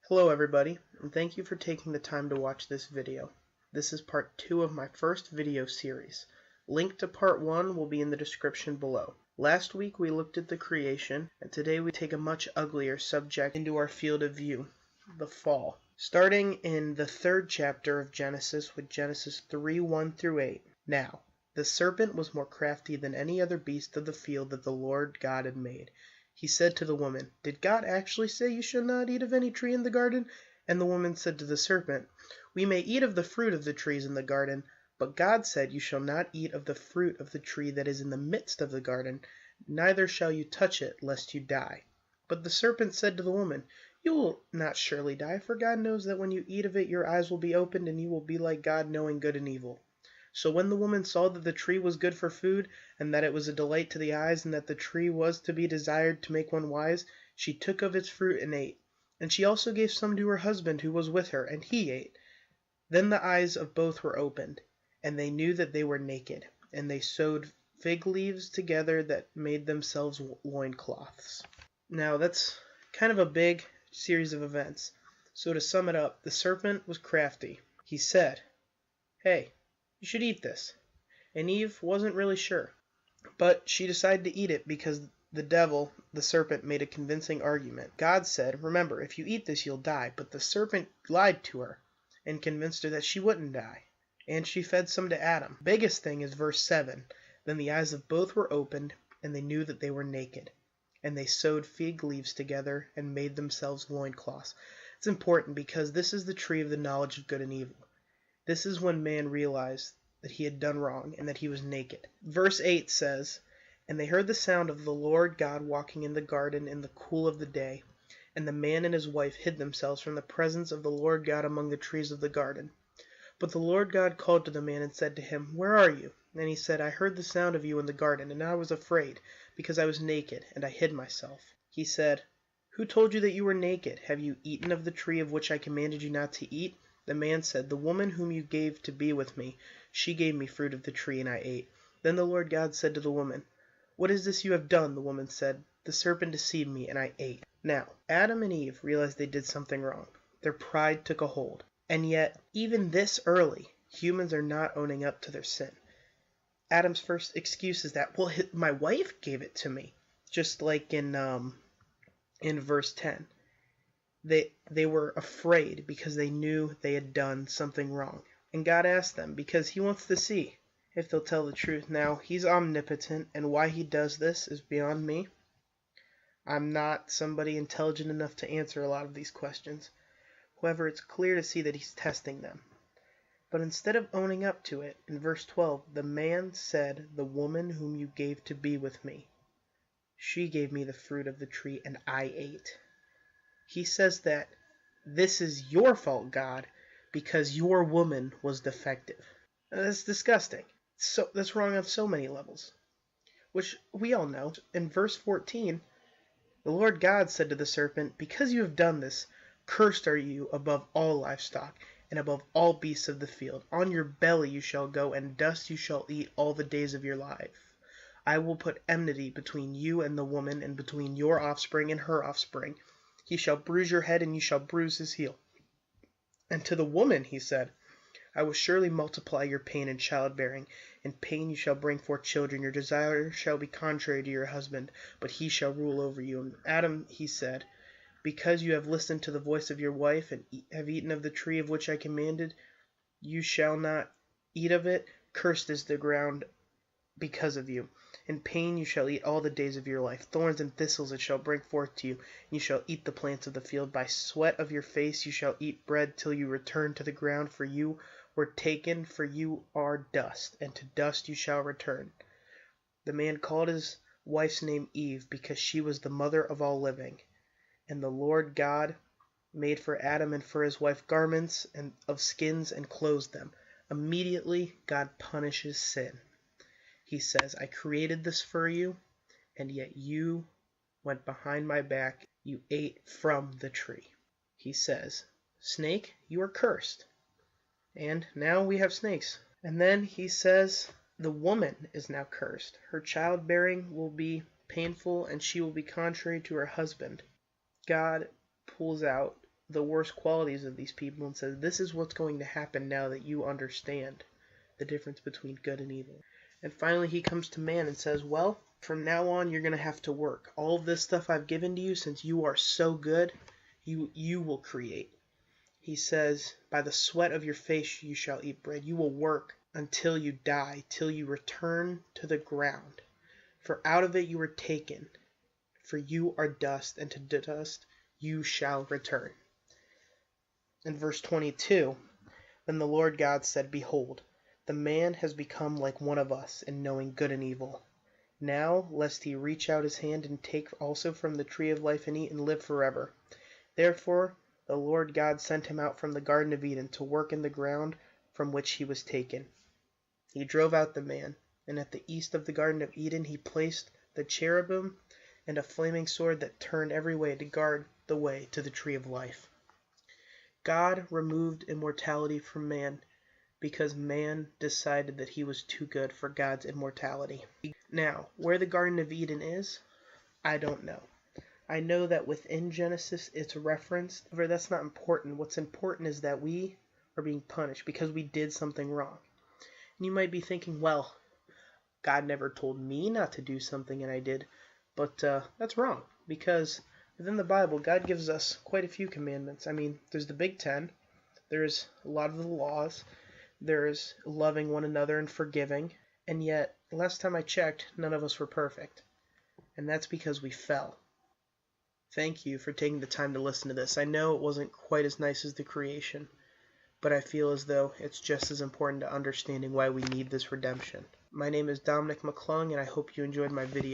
Hello everybody, and thank you for taking the time to watch this video. This is part 2 of my first video series. Link to part 1 will be in the description below. Last week we looked at the creation, and today we take a much uglier subject into our field of view, the fall. Starting in the 3rd chapter of Genesis with Genesis 3:1 through 8. Now, the serpent was more crafty than any other beast of the field that the Lord God had made. He said to the woman, "Did God actually say you shall not eat of any tree in the garden?" And the woman said to the serpent, "We may eat of the fruit of the trees in the garden, but God said you shall not eat of the fruit of the tree that is in the midst of the garden, neither shall you touch it, lest you die." But the serpent said to the woman, "You will not surely die, for God knows that when you eat of it your eyes will be opened, and you will be like God, knowing good and evil." So when the woman saw that the tree was good for food, and that it was a delight to the eyes, and that the tree was to be desired to make one wise, she took of its fruit and ate. And she also gave some to her husband who was with her, and he ate. Then the eyes of both were opened, and they knew that they were naked, and they sewed fig leaves together that made themselves loincloths. Now that's kind of a big series of events. So to sum it up, the serpent was crafty. He said, "Hey, you should eat this." And Eve wasn't really sure. But she decided to eat it because the devil, the serpent, made a convincing argument. God said, "Remember, if you eat this, you'll die." But the serpent lied to her and convinced her that she wouldn't die. And she fed some to Adam. Biggest thing is verse 7. Then the eyes of both were opened, and they knew that they were naked. And they sewed fig leaves together and made themselves loincloths. It's important because this is the tree of the knowledge of good and evil. This is when man realized that he had done wrong and that he was naked. Verse 8 says, "And they heard the sound of the Lord God walking in the garden in the cool of the day. And the man and his wife hid themselves from the presence of the Lord God among the trees of the garden. But the Lord God called to the man and said to him, 'Where are you?' And he said, 'I heard the sound of you in the garden, and I was afraid, because I was naked, and I hid myself.' He said, 'Who told you that you were naked? Have you eaten of the tree of which I commanded you not to eat?' The man said, 'The woman whom you gave to be with me, she gave me fruit of the tree, and I ate.' Then the Lord God said to the woman, 'What is this you have done?' The woman said, 'The serpent deceived me, and I ate.'" Now, Adam and Eve realized they did something wrong. Their pride took a hold. And yet, even this early, humans are not owning up to their sin. Adam's first excuse is that, "Well, my wife gave it to me." Just like in verse 10. They were afraid because they knew they had done something wrong. And God asked them because he wants to see if they'll tell the truth. Now, he's omnipotent, and why he does this is beyond me. I'm not somebody intelligent enough to answer a lot of these questions. However, it's clear to see that he's testing them. But instead of owning up to it, in verse 12, the man said, "The woman whom you gave to be with me, she gave me the fruit of the tree, and I ate." He says that this is your fault, God, because your woman was defective. That's disgusting. So that's wrong on so many levels, which we all know. In verse 14, the Lord God said to the serpent, "Because you have done this, cursed are you above all livestock, and above all beasts of the field. On your belly you shall go, and dust you shall eat all the days of your life. I will put enmity between you and the woman, and between your offspring and her offspring. He shall bruise your head, and you shall bruise his heel." And to the woman he said, "I will surely multiply your pain in childbearing. In pain you shall bring forth children. Your desire shall be contrary to your husband, but he shall rule over you." And Adam he said, "Because you have listened to the voice of your wife, and have eaten of the tree of which I commanded, you shall not eat of it. Cursed is the ground because of you. In pain you shall eat all the days of your life. Thorns and thistles it shall bring forth to you, and you shall eat the plants of the field. By sweat of your face you shall eat bread till you return to the ground, for you were taken, for you are dust, and to dust you shall return." The man called his wife's name Eve, because she was the mother of all living. And the Lord God made for Adam and for his wife garments of skins and clothed them. Immediately God punishes sin. He says, "I created this for you, and yet you went behind my back. You ate from the tree." He says, "Snake, you are cursed." And now we have snakes. And then he says, "The woman is now cursed. Her childbearing will be painful, and she will be contrary to her husband." God pulls out the worst qualities of these people and says, this is what's going to happen now that you understand the difference between good and evil. And finally he comes to man and says, well, from now on you're going to have to work. All of this stuff I've given to you, since you are so good, you will create. He says, by the sweat of your face you shall eat bread. You will work until you die, till you return to the ground. For out of it you were taken, for you are dust, and to dust you shall return. In verse 22, then the Lord God said, behold, the man has become like one of us in knowing good and evil. Now, lest he reach out his hand and take also from the tree of life and eat and live forever. Therefore the Lord God sent him out from the Garden of Eden to work in the ground from which he was taken. He drove out the man, and at the east of the Garden of Eden he placed the cherubim and a flaming sword that turned every way to guard the way to the tree of life. God removed immortality from man because man decided that he was too good for God's immortality. Now, where the Garden of Eden is, I don't know. I know that within Genesis it's referenced, but that's not important. What's important is that we are being punished because we did something wrong. And you might be thinking, well, God never told me not to do something and I did. But that's wrong, because within the Bible, God gives us quite a few commandments. I mean, there's the Big Ten, there's a lot of the laws, there's loving one another and forgiving, and yet, last time I checked, none of us were perfect. And that's because we fell. Thank you for taking the time to listen to this. I know it wasn't quite as nice as the creation, but I feel as though it's just as important to understanding why we need this redemption. My name is Dominic McClung, and I hope you enjoyed my video.